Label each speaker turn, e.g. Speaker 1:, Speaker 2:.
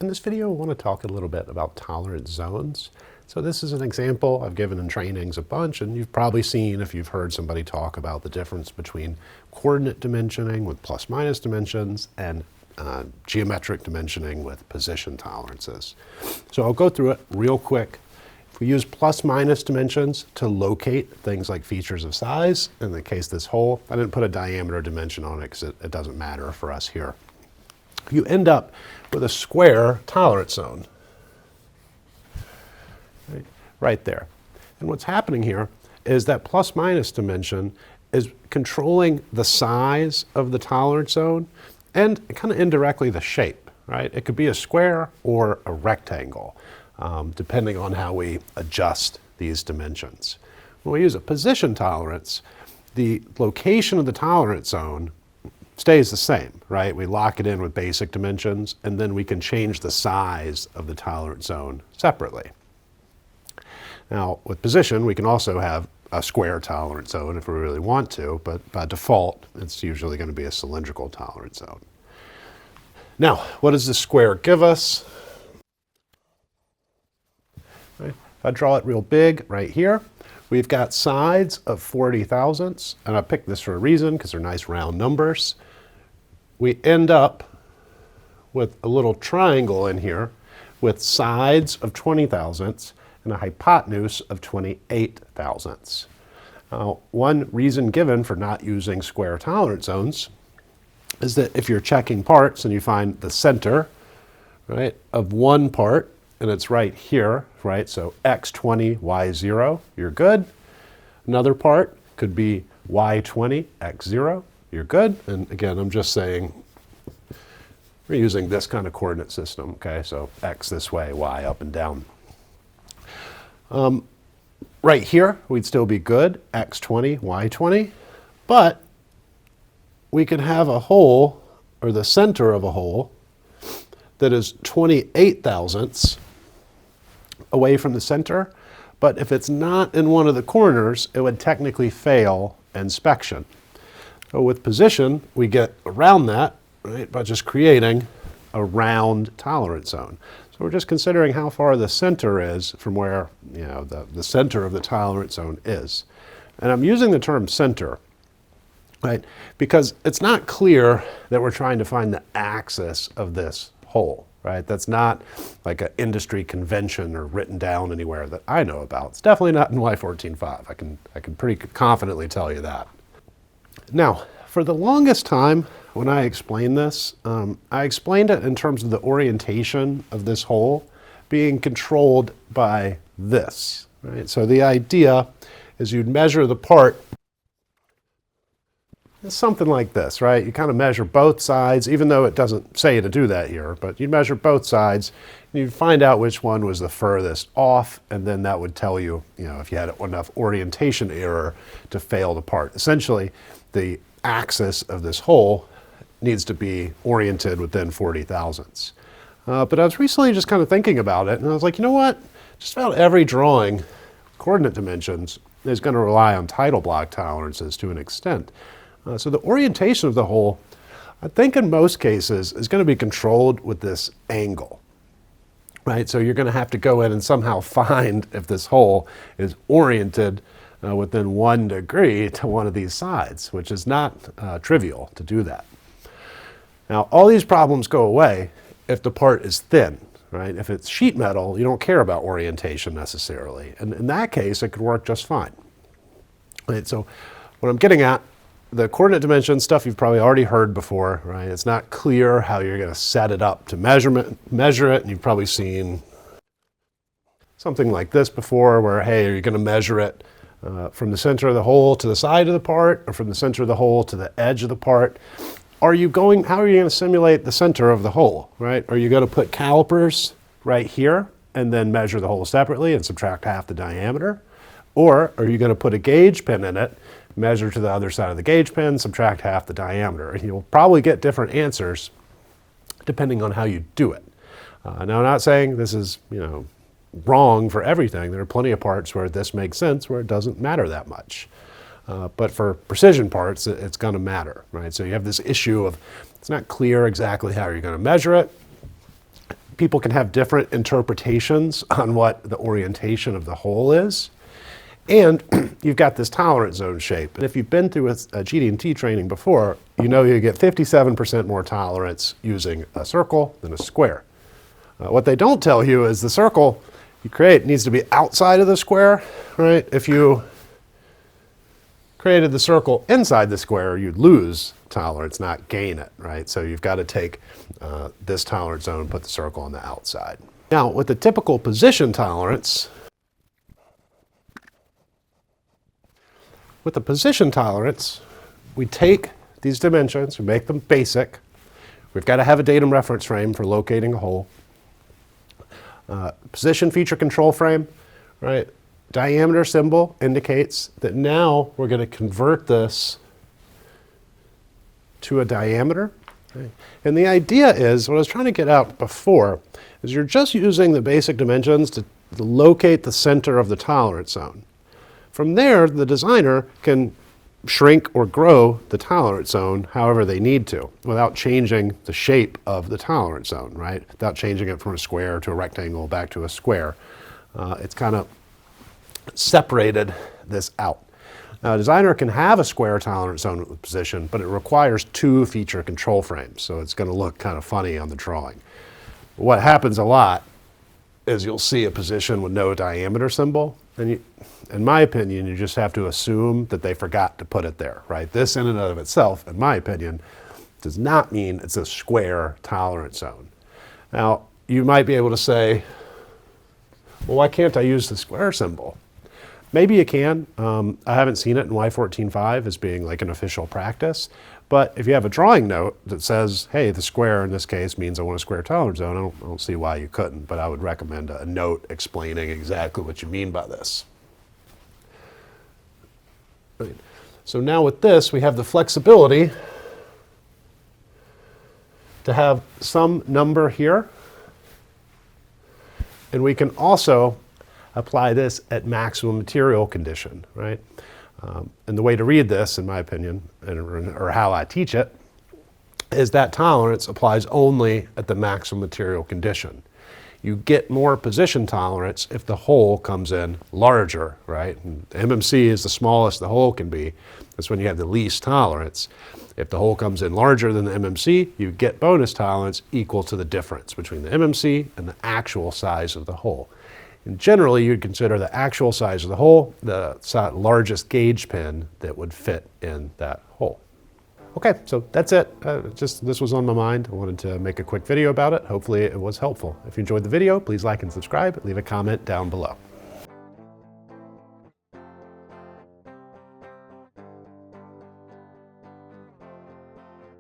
Speaker 1: In this video, I want to talk a little bit about tolerance zones. So this is an example I've given in trainings a bunch, and you've probably seen if you've heard somebody talk about the difference between coordinate dimensioning with plus minus dimensions and geometric dimensioning with position tolerances. So I'll go through it real quick. If we use plus minus dimensions to locate things like features of size, in the case this hole, I didn't put a diameter dimension on it because it doesn't matter for us here. You end up with a square tolerance zone right there. And what's happening here is that plus minus dimension is controlling the size of the tolerance zone and kind of indirectly the shape, right? It could be a square or a rectangle, depending on how we adjust these dimensions. When we use a position tolerance, the location of the tolerance zone stays the same, right? We lock it in with basic dimensions, and then we can change the size of the tolerance zone separately. Now, with position, we can also have a square tolerance zone if we really want to, but by default, it's usually going to be a cylindrical tolerance zone. Now, what does the square give us? Right. If I draw it real big right here, we've got sides of 40 thousandths, and I picked this for a reason because they're nice round numbers. We end up with a little triangle in here with sides of 20 thousandths and a hypotenuse of 28 thousandths. One reason given for not using square tolerance zones is that if you're checking parts and you find the center, right, of one part, and it's right here, right, so x20, y0, you're good. Another part could be y20, x0, you're good. And again, I'm just saying we're using this kind of coordinate system, okay? So x this way, y up and down. Right here, we'd still be good, x20, y20, but we could have a hole, or the center of a hole, that is 28 thousandths away from the center, but if it's not in one of the corners, it would technically fail inspection. So with position, we get around that, right, by just creating a round tolerance zone. So we're just considering how far the center is from where, you know, the center of the tolerance zone is. And I'm using the term center, right, because it's not clear that we're trying to find the axis of this hole, right? That's not like an industry convention or written down anywhere that I know about. It's definitely not in Y14.5. I can pretty confidently tell you that. Now, for the longest time, when I explained this, I explained it in terms of the orientation of this hole being controlled by this, right? So the idea is you'd measure the part, it's something like this, right? You kind of measure both sides, even though it doesn't say to do that here, but you'd measure both sides, and you'd find out which one was the furthest off, and then that would tell you, you know, if you had enough orientation error to fail the part. Essentially, the axis of this hole needs to be oriented within 40 thousandths. But I was recently just kind of thinking about it, and I was like, you know what? Just about every drawing, coordinate dimensions, is going to rely on title block tolerances to an extent. So the orientation of the hole, I think in most cases, is going to be controlled with this angle, right? So you're going to have to go in and somehow find if this hole is oriented within 1 degree to one of these sides, which is not trivial to do that. Now, all these problems go away if the part is thin, right? If it's sheet metal, you don't care about orientation necessarily. And in that case, it could work just fine. Right? So what I'm getting at, the coordinate dimension stuff you've probably already heard before, right? It's not clear how you're going to set it up to measure it, and you've probably seen something like this before where, hey, are you going to measure it from the center of the hole to the side of the part, or from the center of the hole to the edge of the part? How are you going to simulate the center of the hole, right? Are you going to put calipers right here and then measure the hole separately and subtract half the diameter? Or are you going to put a gauge pin in it, measure to the other side of the gauge pin, subtract half the diameter? And you'll probably get different answers depending on how you do it. Now, I'm not saying this is, you know, wrong for everything. There are plenty of parts where this makes sense, where it doesn't matter that much. But for precision parts, it's going to matter, right? So you have this issue of it's not clear exactly how you're going to measure it. people can have different interpretations on what the orientation of the hole is. And you've got this tolerance zone shape. And if you've been through a GD&T training before, you know you get 57% more tolerance using a circle than a square. What they don't tell you is the circle you create needs to be outside of the square, right? If you created the circle inside the square, you'd lose tolerance, not gain it, right? So you've got to take this tolerance zone and put the circle on the outside. Now, with the typical position tolerance, we take these dimensions, we make them basic. We've got to have a datum reference frame for locating a hole. Position feature control frame, right? Diameter symbol indicates that now we're going to convert this to a diameter. Okay. And the idea is, what I was trying to get out before, is you're just using the basic dimensions to locate the center of the tolerance zone. From there, the designer can shrink or grow the tolerance zone however they need to without changing the shape of the tolerance zone, right? Without changing it from a square to a rectangle back to a square. It's kind of separated this out. Now, a designer can have a square tolerance zone position, but it requires two feature control frames, so it's going to look kind of funny on the drawing. What happens a lot is you'll see a position with no diameter symbol, and in my opinion, you just have to assume that they forgot to put it there, right? This in and of itself, in my opinion, does not mean it's a square tolerance zone. Now, you might be able to say, well, why can't I use the square symbol? Maybe you can. I haven't seen it in Y14.5 as being like an official practice. But if you have a drawing note that says, hey, the square in this case means I want a square tolerance zone, I don't see why you couldn't. But I would recommend a note explaining exactly what you mean by this. Right. So now with this, we have the flexibility to have some number here. And we can also apply this at maximum material condition, right? And the way to read this, in my opinion, or how I teach it, is that tolerance applies only at the maximum material condition. You get more position tolerance if the hole comes in larger, right? And the MMC is the smallest the hole can be. That's when you have the least tolerance. If the hole comes in larger than the MMC, you get bonus tolerance equal to the difference between the MMC and the actual size of the hole. And generally, you'd consider the actual size of the hole the largest gauge pin that would fit in that hole. Okay, so that's it. This was on my mind. I wanted to make a quick video about it. Hopefully it was helpful. If you enjoyed the video, please like and subscribe. Leave a comment down below.